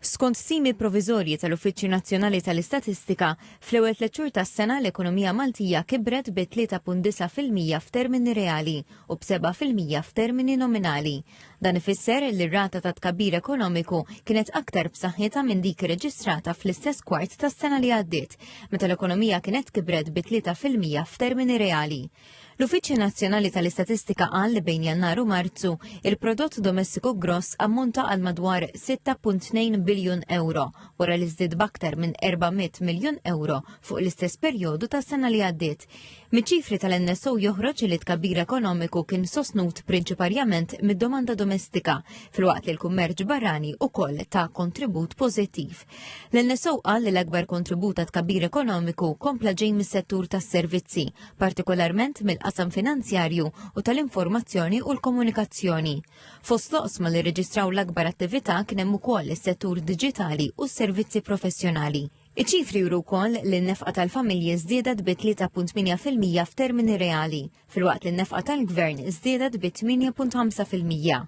Skont stimi provizorji tal-Uffiċċju Nazzjonali tal-Istatistika, fl-ewwel tliet xhur tas-sena l-ekonomija Maltija kibret bi 3.9% f'termini reali u b'7% f'termini nominali. Dan ifisser li r-rata ta' tkabbir ekonomiku kienet aktar b'saħħitha minn dik irreġistrata fl-istess kwart tas-sena li għaddiet, meta l-ekonomija kienet kibret bi 3% f'termini reali. L-Uffiċċju Nazzjonali tal-Istatistika qal li bejn Jannar u Marzu il-prodott domestiku gross ammonta għal madwar 6.2 biljun euro, wara li żdied b'aktar minn 400 miljun euro fuq l-istess perjodu tas-sena li għaddiet. Miċ-ċifri tal-NSO joħroġ li tkabbir ekonomiku kien sostnut prinċiparjament mid-domanda domestika, filwaqt li l-kummerċ barrani wkoll ta' kontribut pożittiv. L-NSO qal li l-akbar kontribut ta' tkabbir ekonomiku kompla ġej mis-settur tas-servizzi, partikolarment mill-qasam finanzjarju u tal-informazzjoni u l-komunikazzjoni. Fost l-oqsma li reġistraw l-akbar attività kien hemm ukoll is-settur diġitali u s-servizzi professjonali. Iċ-ċifri juru wkoll li n-nefqa tal-familji żdiedet bi 3.8% f'termini reali, filwaqt li n-nefqa tal-gvern żdiedet bi 8.5%.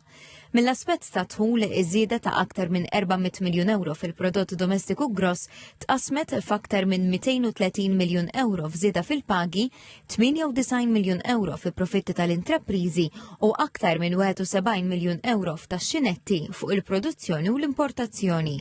Mill-aspett ta' dħul iż-żieda ta' aktar minn 400 miljun euro fil-prodott domestiku gross tqasmet f'aktar minn 230 miljun euro f'żieda fil-pagi, 98 miljun euro fi profitti tal-intrapriżi u aktar minn 71 miljun euro f'taxxi netti fuq il-produzzjoni u l-importazzjoni.